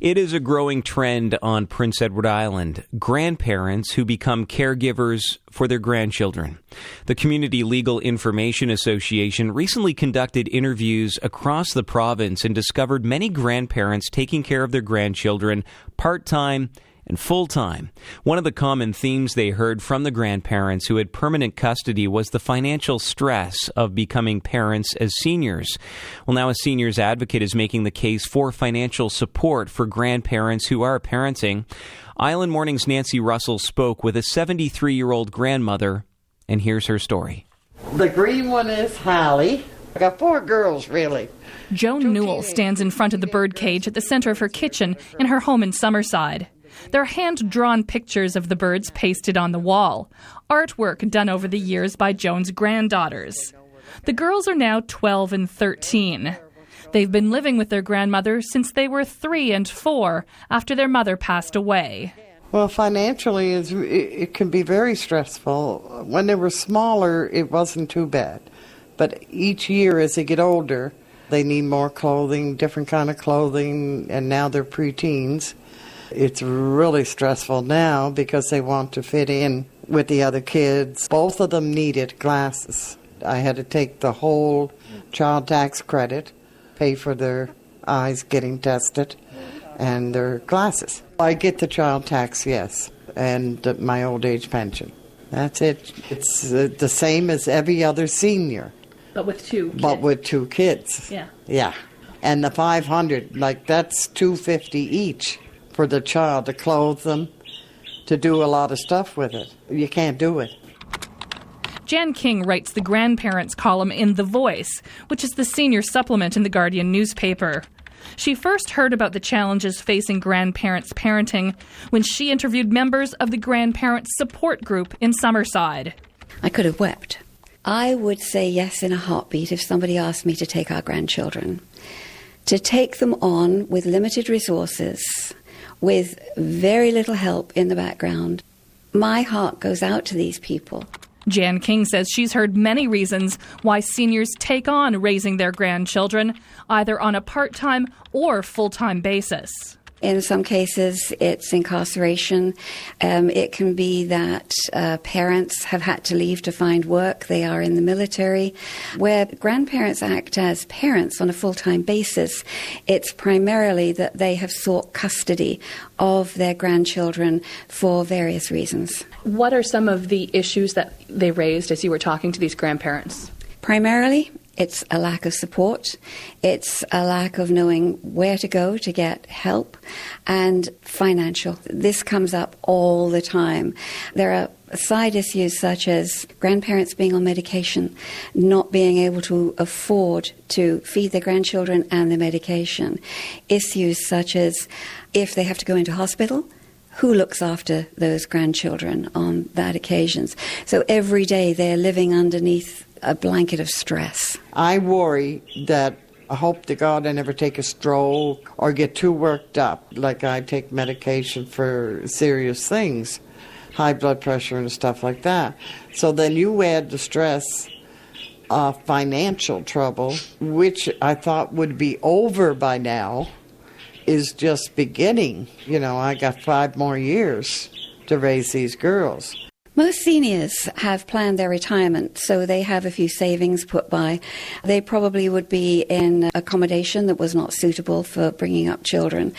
It is a growing trend on Prince Edward Island, grandparents who become caregivers for their grandchildren. The Community Legal Information Association recently conducted interviews across the province and discovered many grandparents taking care of their grandchildren part-time and full-time. One of the common themes they heard from the grandparents who had permanent custody was the financial stress of becoming parents as seniors. Well, now a seniors advocate is making the case for financial support for grandparents who are parenting. Island Morning's Nancy Russell spoke with a 73-year-old grandmother, and here's her story. The green one is Hallie. I got 4 girls, really. Joan Newell stands in front of the birdcage at the center of her kitchen in her home in Summerside. There are hand-drawn pictures of the birds pasted on the wall, artwork done over the years by Joan's granddaughters. The girls are now 12 and 13. They've been living with their grandmother since they were 3 and 4 after their mother passed away. Well, financially, it can be very stressful. When they were smaller, it wasn't too bad. But each year as they get older, they need more clothing, different kind of clothing, and now they're preteens. It's really stressful now because they want to fit in with the other kids. Both of them needed glasses. I had to take the whole child tax credit, pay for their eyes getting tested, and their glasses. I get the child tax, yes, and my old age pension. That's it. It's the same as every other senior. But with 2 kids. But with 2 kids. Yeah. Yeah. And the $500, that's $250 each for the child to clothe them, to do a lot of stuff with it. You can't do it. Jan King writes the grandparents column in The Voice, which is the senior supplement in the Guardian newspaper. She first heard about the challenges facing grandparents parenting when she interviewed members of the grandparent support group in Summerside. I could have wept. I would say yes in a heartbeat if somebody asked me to take our grandchildren. To take them on with limited resources, with very little help in the background. My heart goes out to these people. Jan King says she's heard many reasons why seniors take on raising their grandchildren, either on a part-time or full-time basis. In some cases, it's incarceration. It can be that parents have had to leave to find work. They are in the military. Where grandparents act as parents on a full-time basis, it's primarily that they have sought custody of their grandchildren for various reasons. What are some of the issues that they raised as you were talking to these grandparents? Primarily, it's a lack of support. It's a lack of knowing where to go to get help, and financial. This comes up all the time. There are side issues such as grandparents being on medication, not being able to afford to feed their grandchildren and the medication. Issues such as if they have to go into hospital, who looks after those grandchildren on that occasions? So every day they're living underneath a blanket of stress. I worry that I hope to God I never take a stroke or get too worked up. Like I take medication for serious things, high blood pressure and stuff like that. So then you add the stress of financial trouble, which I thought would be over by now, is just beginning. I got 5 more years to raise these girls. Most seniors have planned their retirement, so they have a few savings put by. They probably would be in accommodation that was not suitable for bringing up children.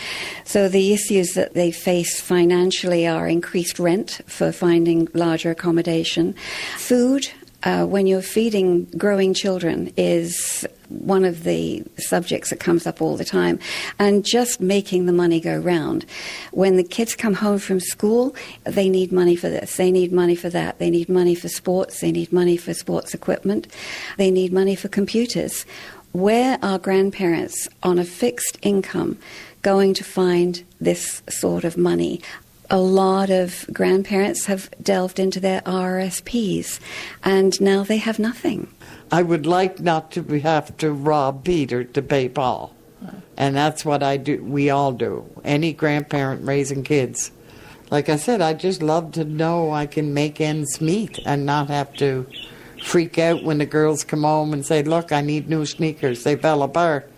So the issues that they face financially are increased rent for finding larger accommodation. Food, when you're feeding growing children, is one of the subjects that comes up all the time, and just making the money go round. When the kids come home from school, they need money for this, they need money for that, they need money for sports, they need money for sports equipment, they need money for computers. Where are grandparents on a fixed income going to find this sort of money? A lot of grandparents have delved into their RRSPs, and now they have nothing. I would like not to have to rob Peter to pay Paul. And that's what I do. We all do. Any grandparent raising kids. Like I said, I just love to know I can make ends meet and not have to freak out when the girls come home and say, look, I need new sneakers. They fell apart.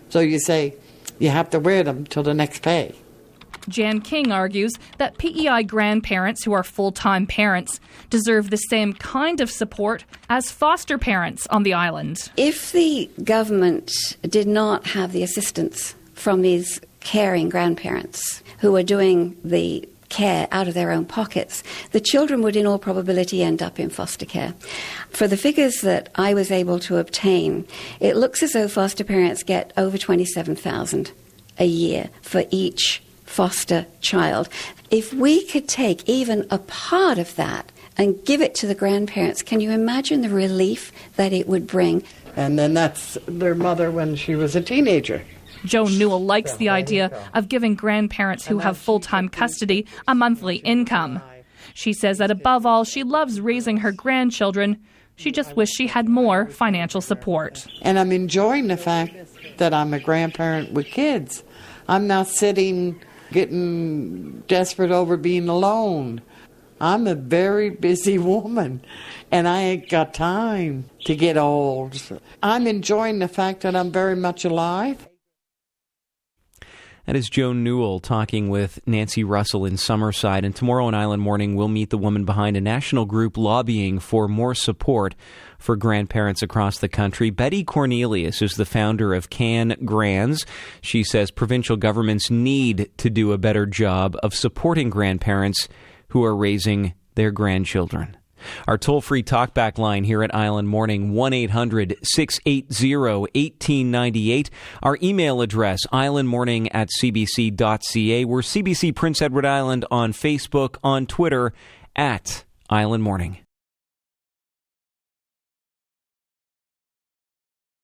So you say, you have to wear them till the next pay. Jan King argues that P.E.I. grandparents who are full-time parents deserve the same kind of support as foster parents on the island. If the government did not have the assistance from these caring grandparents who are doing the care out of their own pockets, the children would in all probability end up in foster care. For the figures that I was able to obtain, it looks as though foster parents get over $27,000 a year for each foster child. If we could take even a part of that and give it to the grandparents, can you imagine the relief that it would bring? And then that's their mother when she was a teenager. Joan Newell likes the idea of giving grandparents who have full-time custody a monthly income. She says that above all, she loves raising her grandchildren. She just wished she had more financial support. And I'm enjoying the fact that I'm a grandparent with kids. I'm not sitting getting desperate over being alone. I'm a very busy woman, and I ain't got time to get old. I'm enjoying the fact that I'm very much alive. That is Joan Newell talking with Nancy Russell in Summerside. And tomorrow on Island Morning, we'll meet the woman behind a national group lobbying for more support for grandparents across the country. Betty Cornelius is the founder of Can Grands. She says provincial governments need to do a better job of supporting grandparents who are raising their grandchildren. Our toll-free talkback line here at Island Morning, 1-800-680-1898. Our email address, islandmorning@cbc.ca. We're CBC Prince Edward Island on Facebook, on Twitter, @Island Morning.